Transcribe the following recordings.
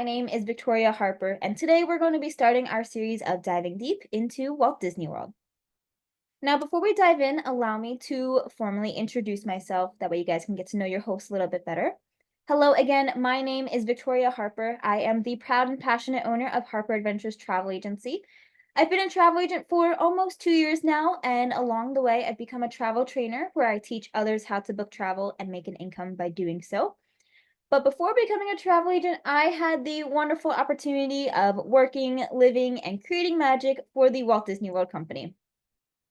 my name is Victoria Harper, and today we're going to be starting our series of diving deep into Walt Disney World. Now, before we dive in, allow me to formally introduce myself. That way, you guys can get to know your host a little bit better. Hello again, my name is Victoria Harper. I am the proud and passionate owner of Harper Adventures Travel Agency. I've been a travel agent for almost 2 years now, and along the way, I've become a travel trainer where I teach others how to book travel and make an income by doing so. But before becoming a travel agent, I had the wonderful opportunity of working, living, and creating magic for the Walt Disney World Company.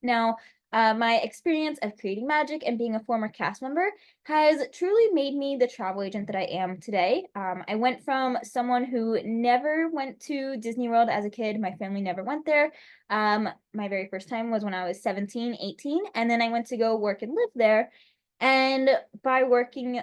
Now, my experience of creating magic and being a former cast member has truly made me the travel agent that I am today. I went from someone who never went to Disney World as a kid. My family never went there. My very first time was when I was 17, 18, and then I went to go work and live there. And by working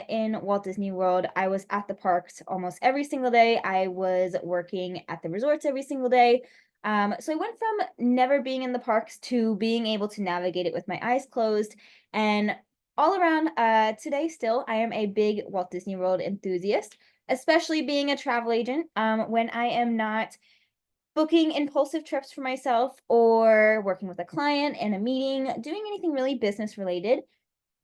in Walt Disney World, I was at the parks almost every single day. I was working at the resorts every single day. So I went from never being in the parks to being able to navigate it with my eyes closed. And all around today, still, I am a big Walt Disney World enthusiast, especially being a travel agent. When I am not booking impulsive trips for myself or working with a client in a meeting, doing anything really business related,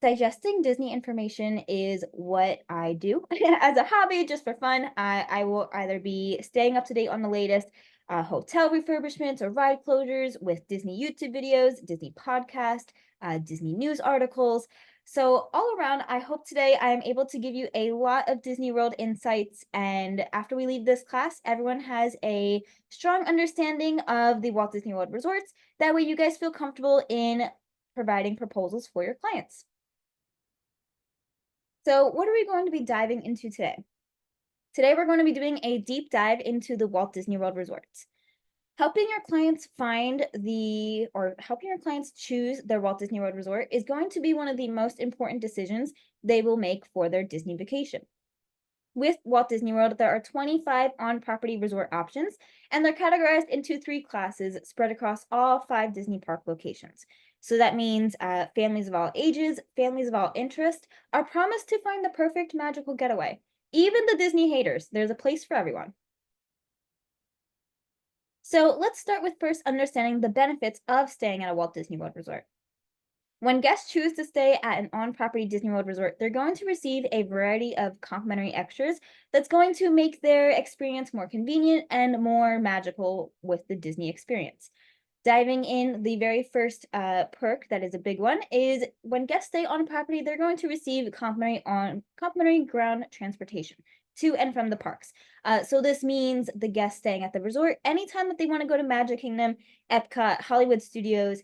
digesting Disney information is what I do as a hobby, just for fun. I will either be staying up to date on the latest hotel refurbishments or ride closures with Disney YouTube videos, Disney podcast, Disney news articles. So all around, I hope today I am able to give you a lot of Disney World insights. And after we leave this class, everyone has a strong understanding of the Walt Disney World resorts. That way you guys feel comfortable in providing proposals for your clients. So what are we going to be diving into today? Today, we're going to be doing a deep dive into the Walt Disney World resorts. Helping your clients helping your clients choose their Walt Disney World resort is going to be one of the most important decisions they will make for their Disney vacation. With Walt Disney World, there are 25 on-property resort options, and they're categorized into 3 classes spread across all 5 Disney park locations. So that means families of all ages, families of all interest are promised to find the perfect magical getaway. Even the Disney haters, there's a place for everyone. So let's start with first understanding the benefits of staying at a Walt Disney World resort. When guests choose to stay at an on-property Disney World resort, they're going to receive a variety of complimentary extras that's going to make their experience more convenient and more magical with the Disney experience. Diving in, the very first perk that is a big one is when guests stay on property, they're going to receive complimentary ground transportation to and from the parks. So this means the guests staying at the resort, anytime that they want to go to Magic Kingdom, Epcot, Hollywood Studios,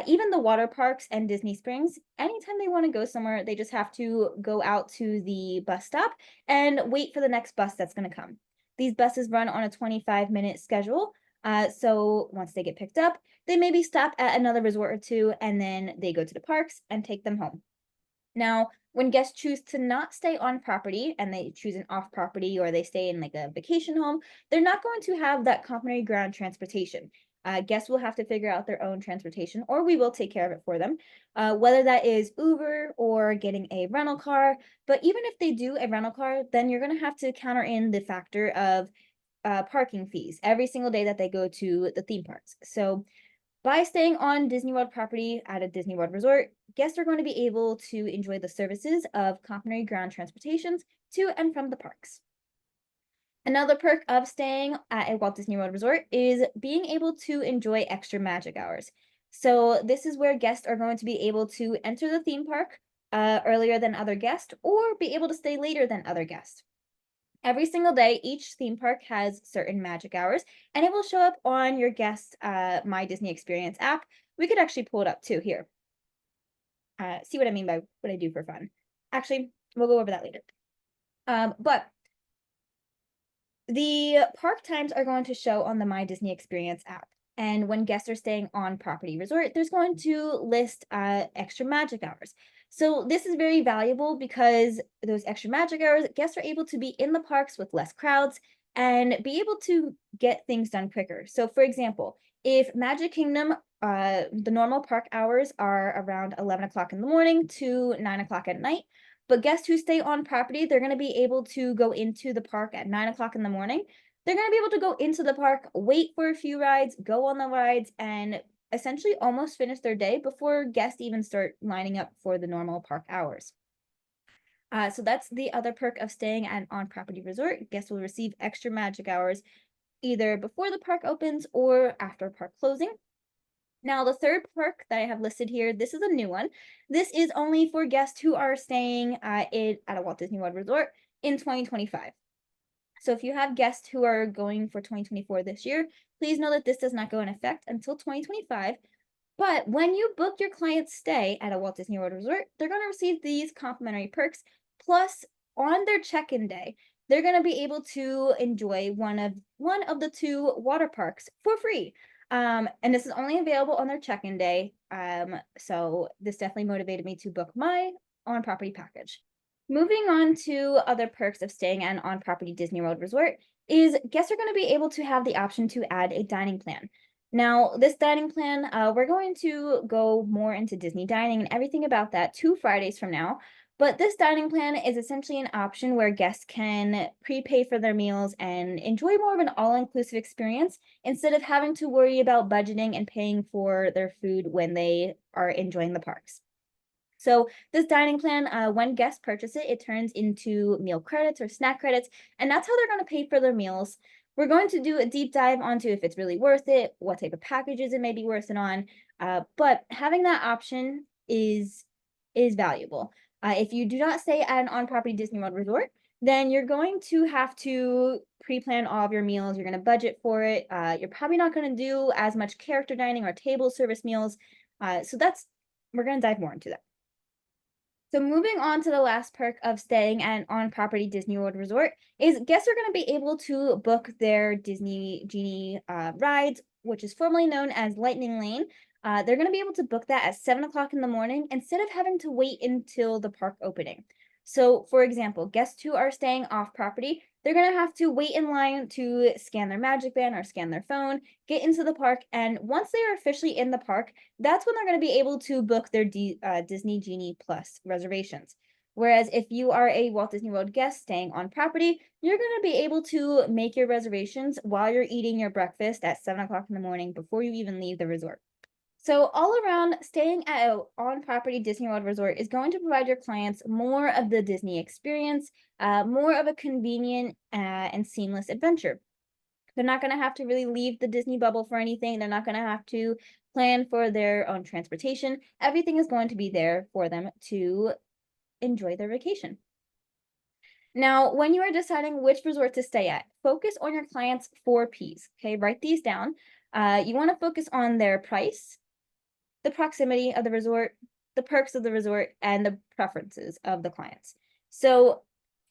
even the water parks and Disney Springs, anytime they want to go somewhere, they just have to go out to the bus stop and wait for the next bus that's going to come. These buses run on a 25-minute schedule. So once they get picked up, they maybe stop at another resort or two, and then they go to the parks and take them home. Now, when guests choose to not stay on property and they choose an off property or they stay in like a vacation home, they're not going to have that complimentary ground transportation. Guests will have to figure out their own transportation, or we will take care of it for them, whether that is Uber or getting a rental car. But even if they do a rental car, then you're going to have to counter in the factor of parking fees every single day that they go to the theme parks. So by staying on Disney World property at a Disney World resort, guests are going to be able to enjoy the services of complimentary ground transportations to and from the parks. Another perk of staying at a Walt Disney World resort is being able to enjoy extra magic hours. So this is where guests are going to be able to enter the theme park earlier than other guests or be able to stay later than other guests. Every single day, each theme park has certain magic hours, and it will show up on your guest My Disney Experience app. We could actually pull it up too here. See what I mean by what I do for fun. Actually, we'll go over that later. But the park times are going to show on the My Disney Experience app. And when guests are staying on property resort, there's going to list extra magic hours. So this is very valuable because those extra magic hours, guests are able to be in the parks with less crowds and be able to get things done quicker. So for example, if Magic Kingdom, the normal park hours are around 11 o'clock in the morning to 9 o'clock at night, But guests who stay on property, they're going to be able to go into the park at 9 o'clock in the morning. They're going to be able to go into the park, wait for a few rides, go on the rides, and essentially almost finish their day before guests even start lining up for the normal park hours. So that's the other perk of staying at an on-property resort. Guests will receive extra magic hours either before the park opens or after park closing. Now, the third perk that I have listed here, this is a new one. This is only for guests who are staying at a Walt Disney World resort in 2025. So if you have guests who are going for 2024 this year, please know that this does not go in effect until 2025. But when you book your client's stay at a Walt Disney World resort, they're going to receive these complimentary perks. Plus, on their check-in day, they're going to be able to enjoy one of the two water parks for free. And this is only available on their check-in day. So this definitely motivated me to book my on-property package. Moving on to other perks of staying at an on-property Disney World resort is guests are going to be able to have the option to add a dining plan. Now, this dining plan, we're going to go more into Disney dining and everything about that 2 Fridays from now. But this dining plan is essentially an option where guests can prepay for their meals and enjoy more of an all-inclusive experience instead of having to worry about budgeting and paying for their food when they are enjoying the parks. So this dining plan, when guests purchase it, it turns into meal credits or snack credits, and that's how they're going to pay for their meals. We're going to do a deep dive onto if it's really worth it, what type of packages it may be worth it on, but having that option is valuable. If you do not stay at an on-property Disney World resort, then you're going to have to pre-plan all of your meals. You're going to budget for it. You're probably not going to do as much character dining or table service meals. So we're going to dive more into that. So moving on to the last perk of staying at an on-property Disney World resort is guests are going to be able to book their Disney Genie rides, which is formerly known as Lightning Lane. They're going to be able to book that at 7 o'clock in the morning instead of having to wait until the park opening. So, for example, guests who are staying off property, they're going to have to wait in line to scan their Magic Band or scan their phone, get into the park, and once they are officially in the park, that's when they're going to be able to book their Disney Genie Plus reservations. Whereas if you are a Walt Disney World guest staying on property, you're going to be able to make your reservations while you're eating your breakfast at 7 o'clock in the morning before you even leave the resort. So all around, staying at an on-property Disney World resort is going to provide your clients more of the Disney experience, more of a convenient and seamless adventure. They're not going to have to really leave the Disney bubble for anything. They're not going to have to plan for their own transportation. Everything is going to be there for them to enjoy their vacation. Now, when you are deciding which resort to stay at, focus on your client's 4 Ps. Okay, write these down. You want to focus on their price, the proximity of the resort, the perks of the resort, and the preferences of the clients. So,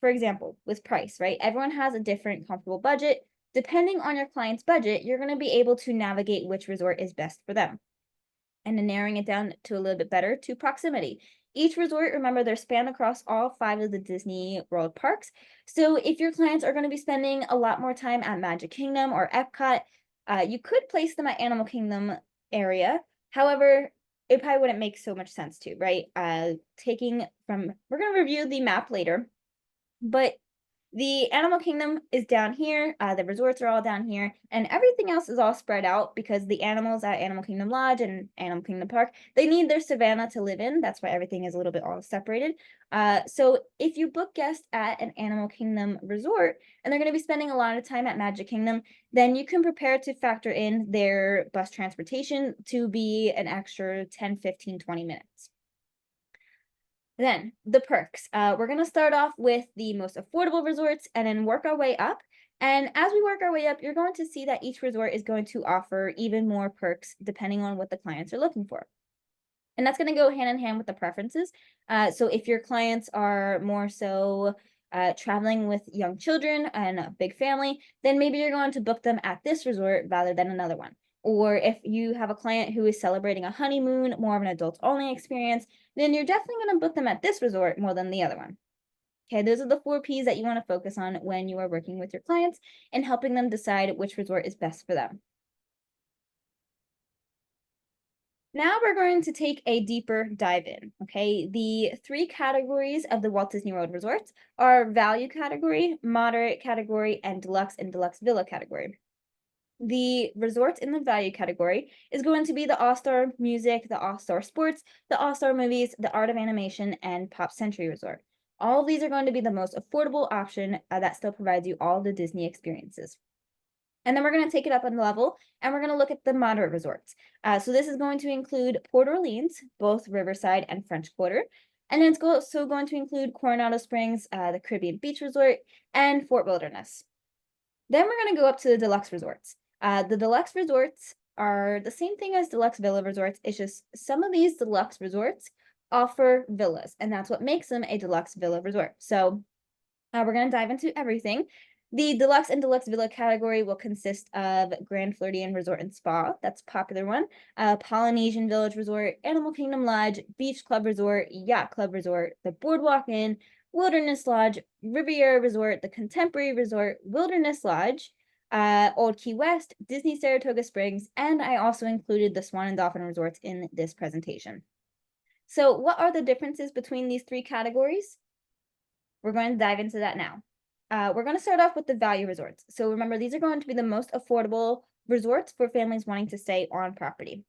for example, with price, right? Everyone has a different comfortable budget. Depending on your client's budget, you're going to be able to navigate which resort is best for them. And then narrowing it down to a little bit better to proximity. Each resort, remember, they're spanned across all 5 of the Disney World parks. So if your clients are going to be spending a lot more time at Magic Kingdom or Epcot, you could place them at Animal Kingdom area. However, it probably wouldn't make so much sense to, right? We're going to review the map later, but the Animal Kingdom is down here, the resorts are all down here, and everything else is all spread out because the animals at Animal Kingdom Lodge and Animal Kingdom Park, they need their savannah to live in. That's why everything is a little bit all separated. So if you book guests at an Animal Kingdom resort, and they're going to be spending a lot of time at Magic Kingdom, then you can prepare to factor in their bus transportation to be an extra 10, 15, 20 minutes. Then the perks. We're going to start off with the most affordable resorts and then work our way up. And as we work our way up, you're going to see that each resort is going to offer even more perks depending on what the clients are looking for. And that's going to go hand in hand with the preferences. So if your clients are more so traveling with young children and a big family, then maybe you're going to book them at this resort rather than another one. Or if you have a client who is celebrating a honeymoon, more of an adult only experience, then you're definitely going to book them at this resort more than the other one. Okay, those are the 4 Ps that you want to focus on when you are working with your clients and helping them decide which resort is best for them. Now we're going to take a deeper dive in, okay? The three categories of the Walt Disney World resorts are value category, moderate category, and deluxe villa category. The resorts in the value category is going to be the All-Star Music, the All-Star Sports, the All-Star Movies, the Art of Animation, and Pop Century Resort. All of these are going to be the most affordable option that still provides you all the Disney experiences. And then we're going to take it up a level and we're going to look at the moderate resorts. So this is going to include Port Orleans, both Riverside and French Quarter. And then it's also going to include Coronado Springs, the Caribbean Beach Resort, and Fort Wilderness. Then we're going to go up to the deluxe resorts. The deluxe resorts are the same thing as deluxe villa resorts. It's just some of these deluxe resorts offer villas, and that's what makes them a deluxe villa resort. So we're going to dive into everything. The deluxe and deluxe villa category will consist of Grand Floridian Resort and Spa, that's a popular one, Polynesian Village Resort, Animal Kingdom Lodge, Beach Club Resort, Yacht Club Resort, the Boardwalk Inn, Wilderness Lodge, Riviera Resort, the Contemporary Resort, Wilderness Lodge, Old Key West, Disney Saratoga Springs, and I also included the Swan and Dolphin Resorts in this presentation. So, what are the differences between these three categories? We're going to dive into that now. We're going to start off with the value resorts. So remember, these are going to be the most affordable resorts for families wanting to stay on property.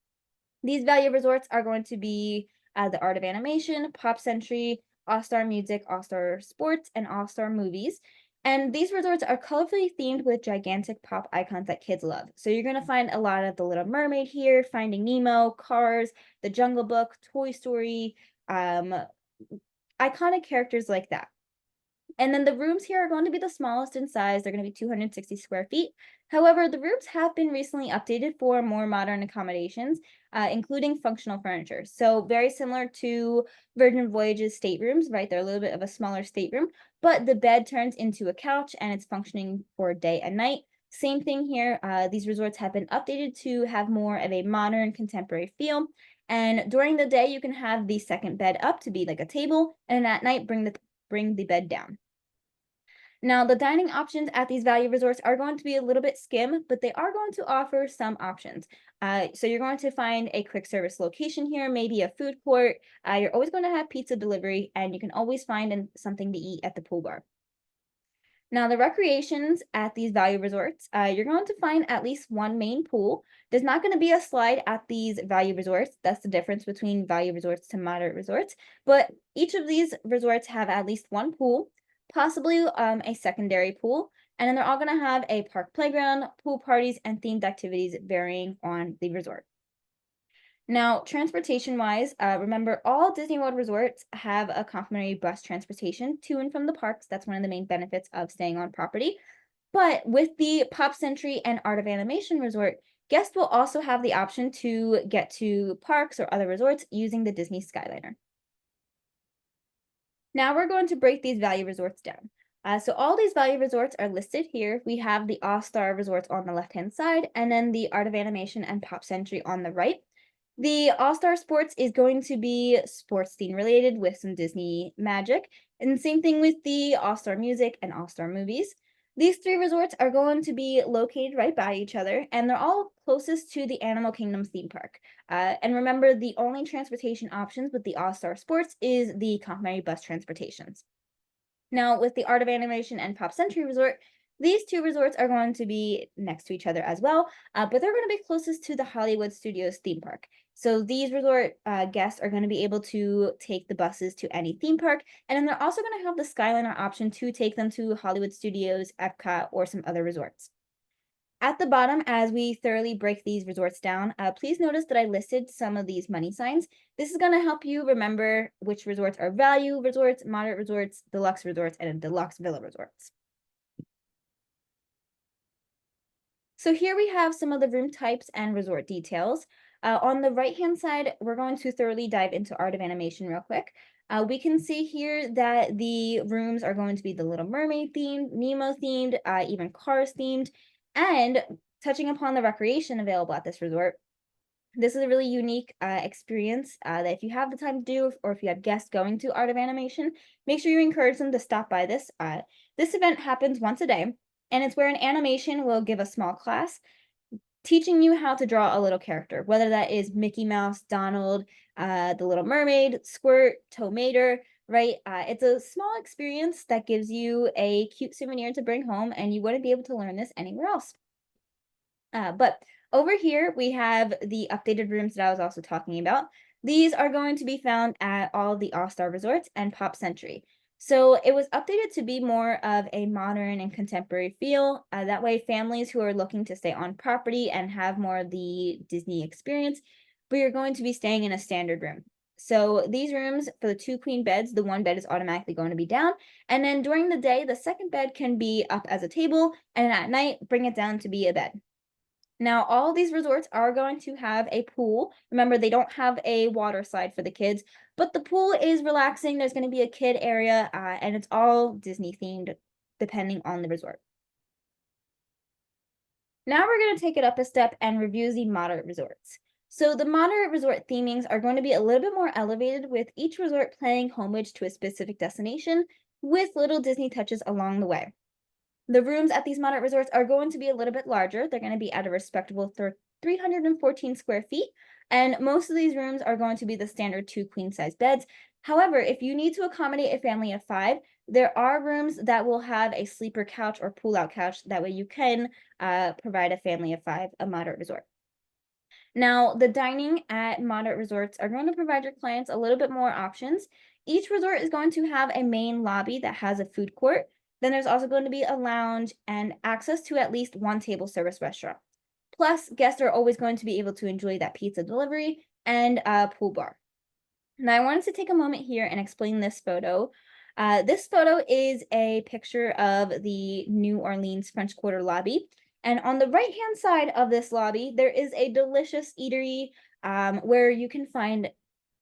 These value resorts are going to be the Art of Animation, Pop Century, All-Star Music, All-Star Sports, and All-Star Movies. And these resorts are colorfully themed with gigantic pop icons that kids love. So you're going to find a lot of The Little Mermaid here, Finding Nemo, Cars, The Jungle Book, Toy Story, iconic characters like that. And then the rooms here are going to be the smallest in size. They're going to be 260 square feet. However, the rooms have been recently updated for more modern accommodations, including functional furniture. So very similar to Virgin Voyage's staterooms, right? They're a little bit of a smaller stateroom, but the bed turns into a couch and it's functioning for day and night. Same thing here. These resorts have been updated to have more of a modern contemporary feel. And during the day, you can have the second bed up to be like a table, and at night, bring the bed down. Now, the dining options at these value resorts are going to be a little bit skim, but they are going to offer some options. So you're going to find a quick service location here, maybe a food court. You're always going to have pizza delivery, and you can always find something to eat at the pool bar. Now, the recreations at these value resorts, you're going to find at least one main pool. There's not going to be a slide at these value resorts. That's the difference between value resorts to moderate resorts. But each of these resorts have at least one pool, possibly a secondary pool. And then they're all going to have a park playground, pool parties, and themed activities varying on the resort. Now, transportation-wise, remember all Disney World resorts have a complimentary bus transportation to and from the parks. That's one of the main benefits of staying on property. But with the Pop Century and Art of Animation resort, guests will also have the option to get to parks or other resorts using the Disney Skyliner. Now we're going to break these value resorts down. So all these value resorts are listed here. We have the All-Star resorts on the left-hand side, and then the Art of Animation and Pop Century on the right. The All-Star Sports is going to be sports theme related with some Disney magic, and same thing with the All-Star Music and All-Star Movies. These three resorts are going to be located right by each other, and they're all closest to the Animal Kingdom theme park. And remember, the only transportation options with the All-Star Sports is the complimentary bus transportations. Now, with the Art of Animation and Pop Century Resort, these two resorts are going to be next to each other as well, but they're going to be closest to the Hollywood Studios theme park. So these resort guests are going to be able to take the buses to any theme park, and then they're also going to have the Skyliner option to take them to Hollywood Studios, Epcot, or some other resorts. At the bottom, as we thoroughly break these resorts down, please notice that I listed some of these money signs. This is going to help you remember which resorts are value resorts, moderate resorts, deluxe resorts, and deluxe villa resorts. So here we have some of the room types and resort details. On the right-hand side, we're going to thoroughly dive into Art of Animation real quick. We can see here that the rooms are going to be the Little Mermaid themed, Nemo themed, even Cars themed, and touching upon the recreation available at this resort. This is a really unique experience that if you have the time to do, or if you have guests going to Art of Animation, make sure you encourage them to stop by this. This event happens once a day, and it's where an animation will give a small class. teaching you how to draw a little character, whether that is Mickey Mouse, Donald, the Little Mermaid, Squirt, Tow Mater, right? It's a small experience that gives you a cute souvenir to bring home, and you wouldn't be able to learn this anywhere else. But over here, we have the updated rooms that I was also talking about. These are going to be found at all the All-Star Resorts and Pop Century. So it was updated to be more of a modern and contemporary feel. That way, families who are looking to stay on property and have more of the Disney experience, but you're going to be staying in a standard room. So these rooms for the two queen beds, the one bed is automatically going to be down. And then during the day, the second bed can be up as a table, and at night, bring it down to be a bed. Now, all these resorts are going to have a pool. Remember, they don't have a water slide for the kids, but the pool is relaxing. There's going to be a kid area, and it's all Disney themed depending on the resort. Now we're going to take it up a step and review the moderate resorts. So the moderate resort themings are going to be a little bit more elevated, with each resort paying homage to a specific destination with little Disney touches along the way. The rooms at these moderate resorts are going to be a little bit larger. They're going to be at a respectable 314 square feet, and most of these rooms are going to be the standard two queen size beds. However, if you need to accommodate a family of 5, there are rooms that will have a sleeper couch or pull-out couch. That way you can provide a family of 5 a moderate resort. Now, the dining at moderate resorts are going to provide your clients a little bit more options. Each resort is going to have a main lobby that has a food court. Then there's also going to be a lounge and access to at least one table service restaurant. Plus, guests are always going to be able to enjoy that pizza delivery and a pool bar. Now, I wanted to take a moment here and explain this photo. This photo is a picture of the New Orleans French Quarter lobby. And on the right-hand side of this lobby, there is a delicious eatery where you can find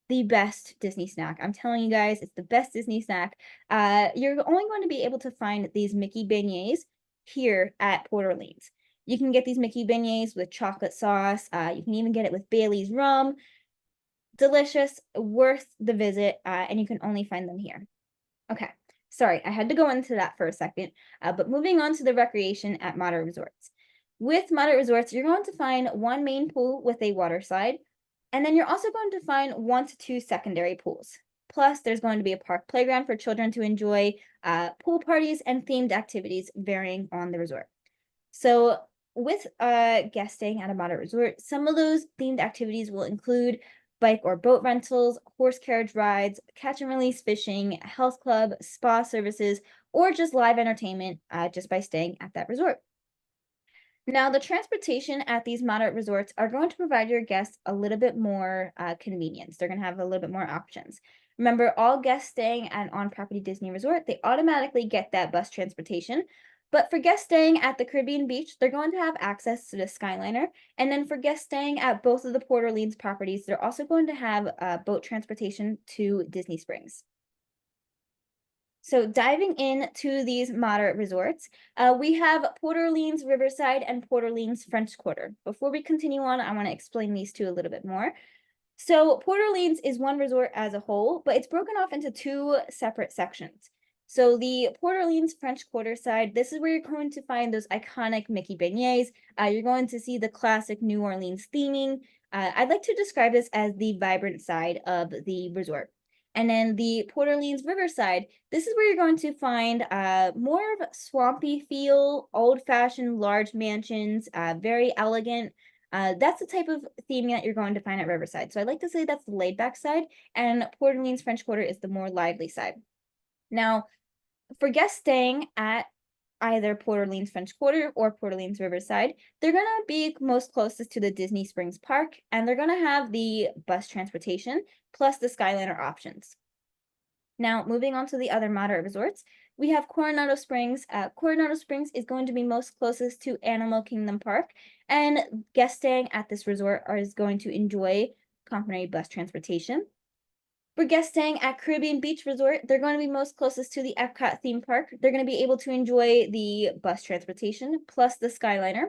the best Disney snack. I'm telling you guys, it's the best Disney snack. You're only going to be able to find these Mickey beignets here at Port Orleans. You can get these Mickey beignets with chocolate sauce. You can even get it with Bailey's rum. Delicious, worth the visit, and you can only find them here. Okay, sorry, I had to go into that for a second, but moving on to the recreation at moderate resorts. With moderate resorts, you're going to find one main pool with a water slide, and then you're also going to find 1 to 2 secondary pools. Plus, there's going to be a park playground for children to enjoy, pool parties, and themed activities varying on the resort. So, with guests staying at a moderate resort, some of those themed activities will include bike or boat rentals, horse carriage rides, catch and release fishing, health club, spa services, or just live entertainment just by staying at that resort. Now, the transportation at these moderate resorts are going to provide your guests a little bit more convenience. They're going to have a little bit more options. Remember, all guests staying at an on-property Disney resort, they automatically get that bus transportation. But for guests staying at the Caribbean beach, they're going to have access to the Skyliner. And then for guests staying at both of the Port Orleans properties, they're also going to have boat transportation to Disney Springs. So diving into these moderate resorts, we have Port Orleans Riverside and Port Orleans French Quarter. Before we continue on, I want to explain these two a little bit more. So Port Orleans is one resort as a whole, but it's broken off into 2 separate sections. So the Port Orleans French Quarter side, this is where you're going to find those iconic Mickey beignets. You're going to see the classic New Orleans theming. I'd like to describe this as the vibrant side of the resort. And then the Port Orleans Riverside, this is where you're going to find more of a swampy feel, old-fashioned large mansions, very elegant. That's the type of theming that you're going to find at Riverside. So I like to say that's the laid-back side, and Port Orleans French Quarter is the more lively side. Now, for guests staying at either Port Orleans French Quarter or Port Orleans Riverside, they're going to be most closest to the Disney Springs Park, and they're going to have the bus transportation plus the Skyliner options. Now, moving on to the other moderate resorts, we have Coronado Springs. Coronado Springs is going to be most closest to Animal Kingdom Park, and guests staying at this resort is going to enjoy complimentary bus transportation. For guests staying at Caribbean Beach Resort, they're going to be most closest to the Epcot theme park. They're going to be able to enjoy the bus transportation plus the Skyliner.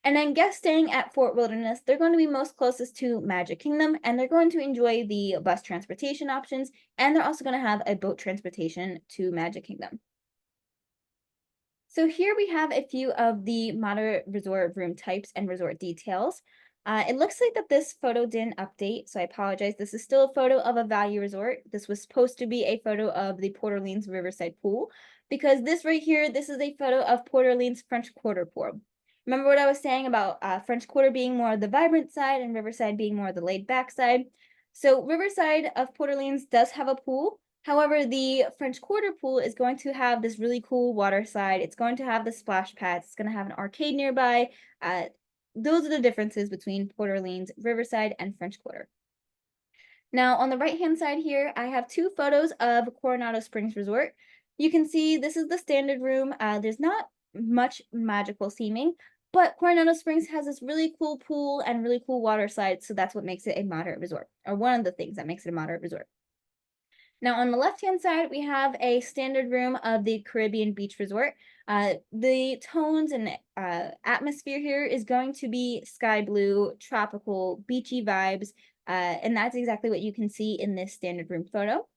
And then guests staying at Fort Wilderness, they're going to be most closest to Magic Kingdom, and they're going to enjoy the bus transportation options, and they're also going to have a boat transportation to Magic Kingdom. So here we have a few of the moderate resort room types and resort details. It looks like that this photo didn't update, so I apologize. This is still a photo of a value resort. This was supposed to be a photo of the Port Orleans Riverside Pool, because this right here, this is a photo of Port Orleans French Quarter Pool. Remember what I was saying about French Quarter being more of the vibrant side and Riverside being more of the laid back side? So Riverside of Port Orleans does have a pool. However, the French Quarter pool is going to have this really cool water slide. It's going to have the splash pads. It's going to have an arcade nearby. Uh, those are the differences between Port Orleans, Riverside, and French Quarter. Now, on the right-hand side here, I have two photos of Coronado Springs Resort. You can see this is the standard room. There's not much magical theming, but Coronado Springs has this really cool pool and really cool water slide, so that's what makes it a moderate resort, or one of the things that makes it a moderate resort. Now, on the left-hand side, we have a standard room of the Caribbean Beach Resort. The tones and atmosphere here is going to be sky blue, tropical, beachy vibes, and that's exactly what you can see in this standard room photo.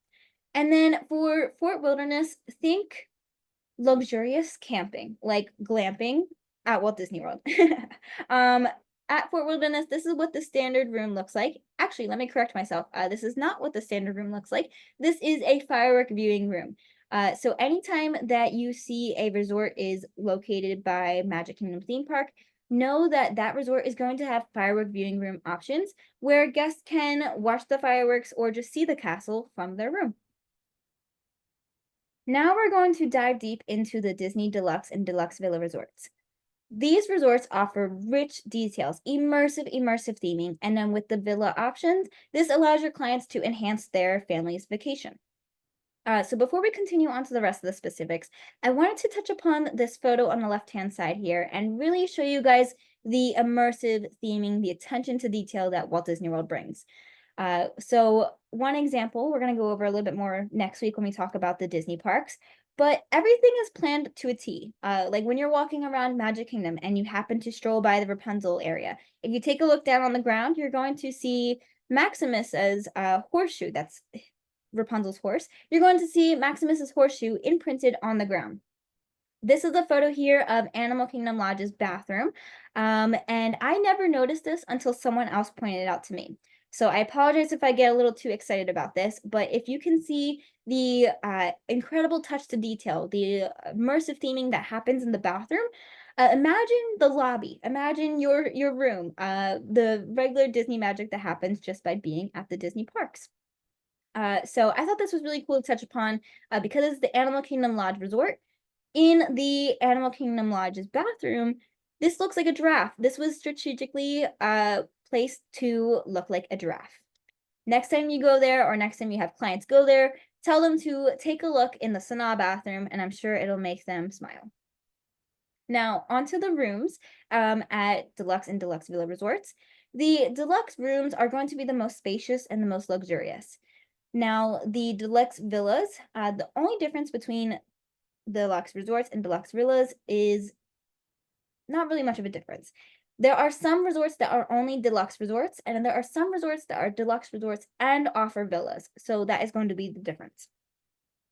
And then for Fort Wilderness, think luxurious camping, like glamping at Walt Disney World. um, at Fort Wilderness, this is what the standard room looks like. Actually, let me correct myself. This is not what the standard room looks like. This is a firework viewing room. So anytime that you see a resort is located by Magic Kingdom theme park, know that that resort is going to have firework viewing room options where guests can watch the fireworks or just see the castle from their room. Now we're going to dive deep into the Disney Deluxe and Deluxe Villa resorts. These resorts offer rich details, immersive theming, and then with the villa options, this allows your clients to enhance their family's vacation. So before we continue on to the rest of the specifics, I wanted to touch upon this photo on the left-hand side here and really show you guys the immersive theming, the attention to detail that Walt Disney World brings. So one example, we're going to go over a little bit more next week when we talk about the Disney parks, but everything is planned to a T. Like when you're walking around Magic Kingdom and you happen to stroll by the Rapunzel area, if you take a look down on the ground, you're going to see Maximus's horseshoe. That's Rapunzel's horse. You're going to see Maximus's horseshoe imprinted on the ground. This is a photo here of Animal Kingdom Lodge's bathroom, and I never noticed this until someone else pointed it out to me. So I apologize if I get a little too excited about this, but if you can see the incredible touch to detail, the immersive theming that happens in the bathroom, imagine the lobby, imagine your room, the regular Disney magic that happens just by being at the Disney parks. So I thought this was really cool to touch upon because it's the Animal Kingdom Lodge Resort. In the Animal Kingdom Lodge's bathroom, this looks like a giraffe. This was strategically placed to look like a giraffe. Next time you go there, or next time you have clients go there, tell them to take a look in the Sanaa bathroom, and I'm sure it'll make them smile. Now, onto the rooms at Deluxe and Deluxe Villa Resorts. The deluxe rooms are going to be the most spacious and the most luxurious. Now, the deluxe villas, the only difference between deluxe resorts and deluxe villas is not really much of a difference. There are some resorts that are only deluxe resorts, and there are some resorts that are deluxe resorts and offer villas. So that is going to be the difference.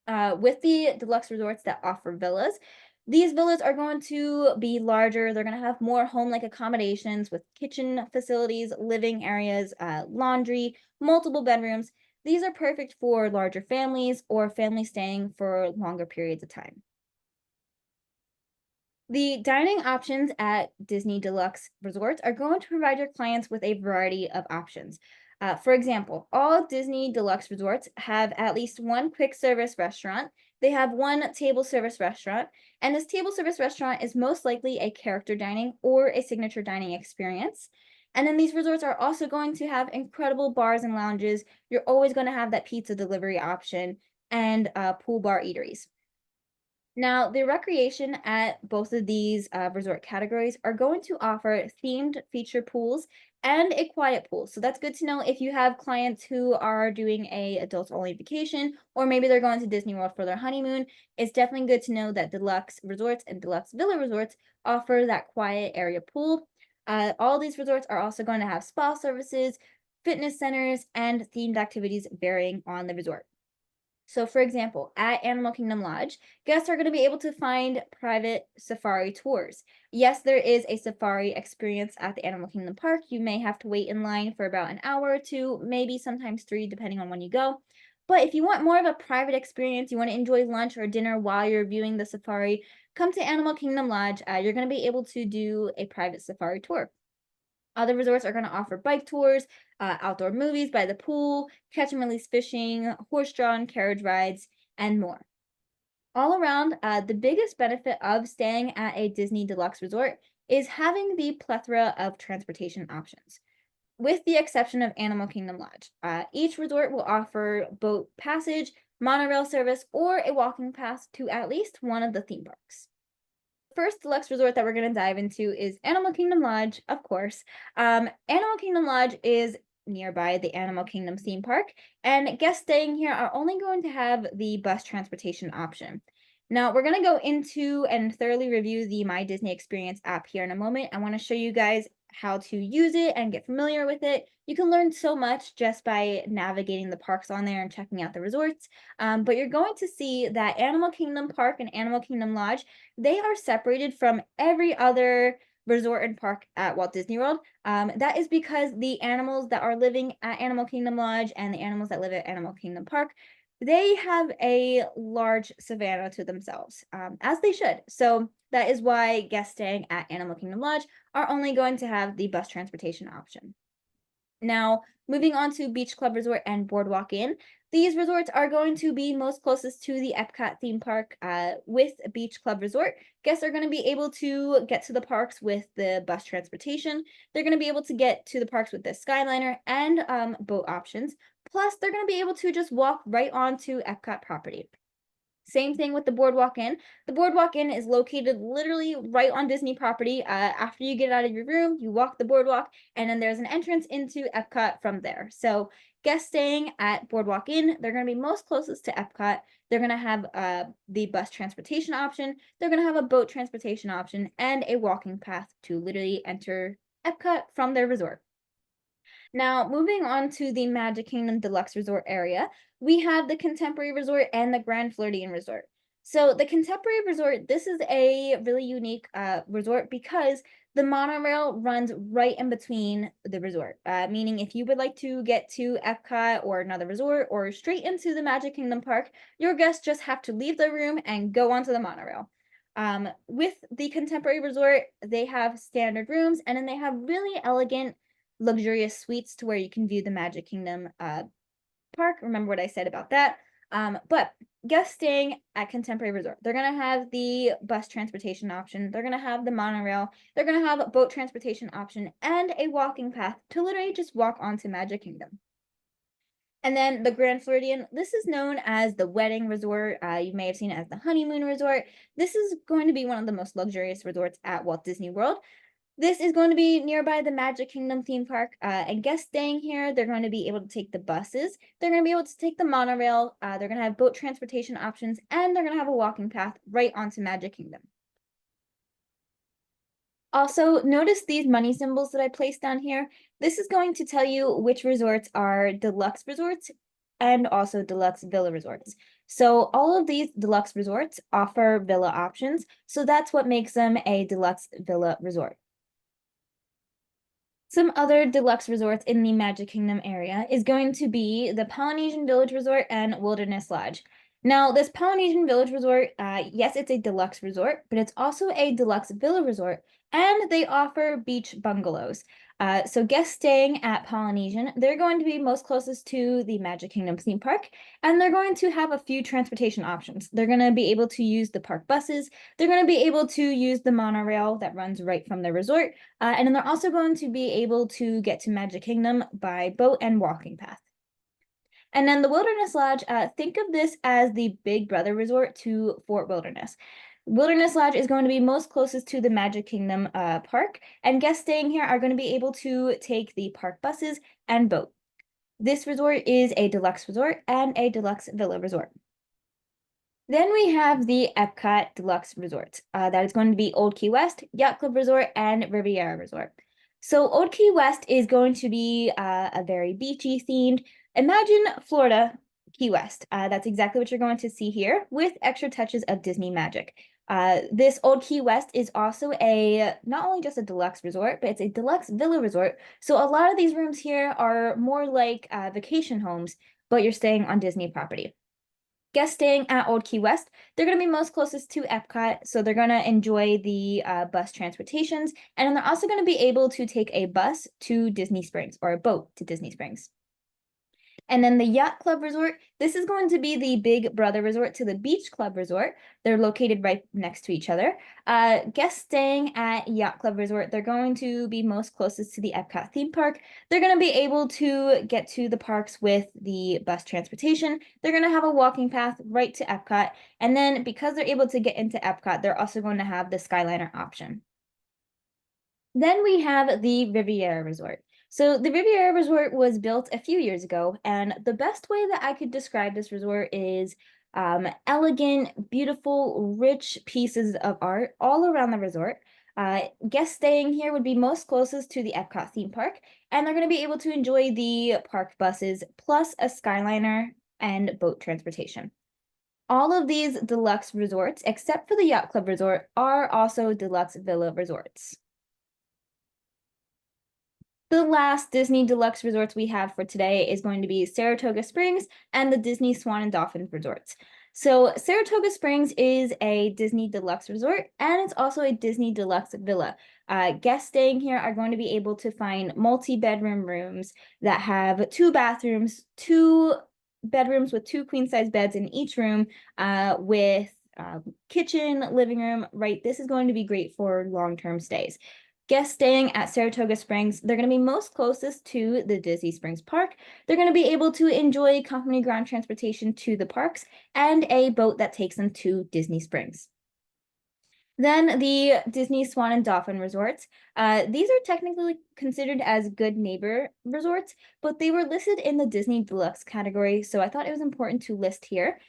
With the deluxe resorts that offer villas, these villas are going to be larger. They're going to have more home-like accommodations with kitchen facilities, living areas, laundry, multiple bedrooms. These are perfect for larger families or families staying for longer periods of time. The dining options at Disney Deluxe resorts are going to provide your clients with a variety of options. For example, all Disney Deluxe resorts have at least one quick service restaurant. They have one table service restaurant, and this table service restaurant is most likely a character dining or a signature dining experience. And then these resorts are also going to have incredible bars and lounges. You're always going to have that pizza delivery option and pool bar eateries. Now, the recreation at both of these resort categories are going to offer themed feature pools and a quiet pool. So that's good to know if you have clients who are doing a adults only vacation, or maybe they're going to Disney World for their honeymoon. It's definitely good to know that deluxe resorts and deluxe villa resorts offer that quiet area pool. All these resorts are also going to have spa services, fitness centers, and themed activities varying on the resort. So, for example, at Animal Kingdom Lodge, guests are going to be able to find private safari tours. Yes, there is a safari experience at the Animal Kingdom Park. You may have to wait in line for about an hour or two, maybe sometimes three, depending on when you go. But if you want more of a private experience, you want to enjoy lunch or dinner while you're viewing the safari, come to Animal Kingdom Lodge. You're going to be able to do a private safari tour. Other resorts are going to offer bike tours, outdoor movies by the pool, catch and release fishing, horse-drawn carriage rides, and more. All around, the biggest benefit of staying at a Disney Deluxe resort is having the plethora of transportation options. With the exception of Animal Kingdom Lodge, each resort will offer boat passage, monorail service, or a walking path to at least one of the theme parks. First deluxe resort that we're going to dive into is Animal Kingdom Lodge, of course. Animal Kingdom Lodge is nearby the Animal Kingdom theme park, and guests staying here are only going to have the bus transportation option. Now, we're going to go into and thoroughly review the My Disney Experience app here in a moment. I want to show you guys how to use it and get familiar with it. You can learn so much just by navigating the parks on there and checking out the resorts. But you're going to see that Animal Kingdom Park and Animal Kingdom Lodge, they are separated from every other resort and park at Walt Disney World. That is because the animals that are living at Animal Kingdom Lodge and the animals that live at Animal Kingdom Park, they have a large savanna to themselves, as they should. So that is why guests staying at Animal Kingdom Lodge are only going to have the bus transportation option. Now, moving on to Beach Club Resort and Boardwalk Inn, these resorts are going to be most closest to the Epcot theme park. With Beach Club Resort, guests are going to be able to get to the parks with the bus transportation. They're going to be able to get to the parks with the Skyliner and boat options. Plus, they're going to be able to just walk right onto Epcot property. Same thing with the Boardwalk Inn. The Boardwalk Inn is located literally right on Disney property. After you get out of your room, you walk the boardwalk, and then there's an entrance into Epcot from there. So guests staying at Boardwalk Inn, they're going to be most closest to Epcot. They're going to have the bus transportation option. They're going to have a boat transportation option and a walking path to literally enter Epcot from their resort. Now, moving on to the Magic Kingdom Deluxe Resort area, we have the Contemporary Resort and the Grand Floridian Resort. So, the Contemporary Resort, this is a really unique resort because the monorail runs right in between the resort. Meaning, if you would like to get to Epcot or another resort or straight into the Magic Kingdom Park, your guests just have to leave the room and go onto the monorail. With the Contemporary Resort, they have standard rooms and then they have really elegant luxurious suites to where you can view the Magic Kingdom park. Remember what I said about that. But guests staying at Contemporary Resort, they're going to have the bus transportation option. They're going to have the monorail. They're going to have a boat transportation option and a walking path to literally just walk onto Magic Kingdom. And then the Grand Floridian, this is known as the wedding resort. You may have seen it as the honeymoon resort. This is going to be one of the most luxurious resorts at Walt Disney World. This is going to be nearby the Magic Kingdom theme park, and guests staying here, they're going to be able to take the buses. They're going to be able to take the monorail. They're going to have boat transportation options, and they're going to have a walking path right onto Magic Kingdom. Also, notice these money symbols that I placed down here. This is going to tell you which resorts are deluxe resorts and also deluxe villa resorts. So all of these deluxe resorts offer villa options, so that's what makes them a deluxe villa resort. Some other deluxe resorts in the Magic Kingdom area is going to be the Polynesian Village Resort and Wilderness Lodge. Now, this Polynesian Village Resort, yes, it's a deluxe resort, but it's also a deluxe villa resort, and they offer beach bungalows. So guests staying at Polynesian, they're going to be most closest to the Magic Kingdom theme park, and they're going to have a few transportation options. They're going to be able to use the park buses. They're going to be able to use the monorail that runs right from the resort, and then they're also going to be able to get to Magic Kingdom by boat and walking path. And then the Wilderness Lodge, think of this as the Big Brother resort to Fort Wilderness. Wilderness Lodge is going to be most closest to the Magic Kingdom park, and guests staying here are going to be able to take the park buses and boat. This resort is a deluxe resort and a deluxe villa resort. Then we have the Epcot Deluxe Resort. That is going to be Old Key West, Yacht Club Resort, and Riviera Resort. So Old Key West is going to be a very beachy themed. Imagine Florida Key West. That's exactly what you're going to see here with extra touches of Disney magic. This old Key West is also not only just a deluxe resort, but it's a deluxe villa resort. So a lot of these rooms here are more like vacation homes, but you're staying on Disney property. Guests staying at Old Key West, they're going to be most closest to Epcot, so they're going to enjoy the bus transportations, and they're also going to be able to take a bus to Disney Springs or a boat to Disney Springs. And then the Yacht Club Resort, this is going to be the big brother resort to the Beach Club Resort. They're located right next to each other. Guests staying at Yacht Club Resort, they're going to be most closest to the Epcot theme park. They're going to be able to get to the parks with the bus transportation. They're going to have a walking path right to Epcot. And then because they're able to get into Epcot, they're also going to have the Skyliner option. Then we have the Riviera Resort. So the Riviera Resort was built a few years ago, and the best way that I could describe this resort is elegant, beautiful, rich pieces of art all around the resort. Guests staying here would be most closest to the Epcot theme park, and they're going to be able to enjoy the park buses plus a Skyliner and boat transportation. All of these deluxe resorts, except for the Yacht Club Resort, are also deluxe villa resorts. The last Disney deluxe resorts we have for today is going to be Saratoga Springs and the Disney Swan and Dolphin resorts. So Saratoga Springs is a Disney deluxe resort, and it's also a Disney deluxe villa. Guests staying here are going to be able to find multi-bedroom rooms that have 2 bathrooms, 2 bedrooms with 2 queen-size beds in each room, with kitchen, living room, right? This is going to be great for long-term stays. Guests staying at Saratoga Springs, they're going to be most closest to the Disney Springs Park. They're going to be able to enjoy company ground transportation to the parks and a boat that takes them to Disney Springs. Then the Disney Swan and Dolphin resorts. These are technically considered as good neighbor resorts, but they were listed in the Disney Deluxe category, so I thought it was important to list here.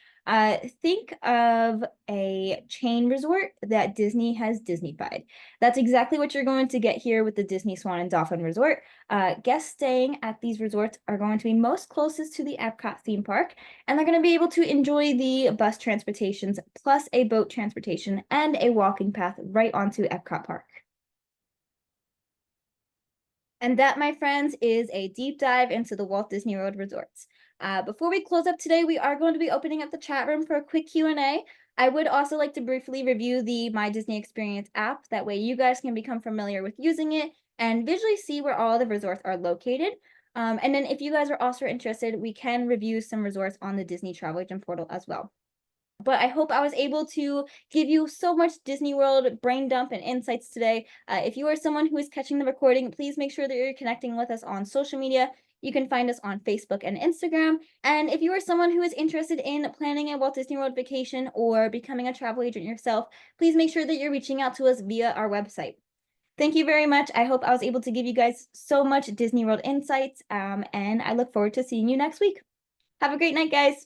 Think of a chain resort that Disney has Disneyfied. That's exactly what you're going to get here with the Disney Swan and Dolphin Resort. Guests staying at these resorts are going to be most closest to the Epcot theme park, and they're going to be able to enjoy the bus transportations plus a boat transportation and a walking path right onto Epcot Park. And that, my friends, is a deep dive into the Walt Disney World resorts. Before we close up today, we are going to be opening up the chat room for a quick Q&A. I would also like to briefly review the My Disney Experience app. That way you guys can become familiar with using it and visually see where all the resorts are located. And then if you guys are also interested, we can review some resorts on the Disney Travel Agent portal as well. But I hope I was able to give you so much Disney World brain dump and insights today. If you are someone who is catching the recording, please make sure that you're connecting with us on social media. You can find us on Facebook and Instagram. And if you are someone who is interested in planning a Walt Disney World vacation or becoming a travel agent yourself, please make sure that you're reaching out to us via our website. Thank you very much. I hope I was able to give you guys so much Disney World insights, and I look forward to seeing you next week. Have a great night, guys.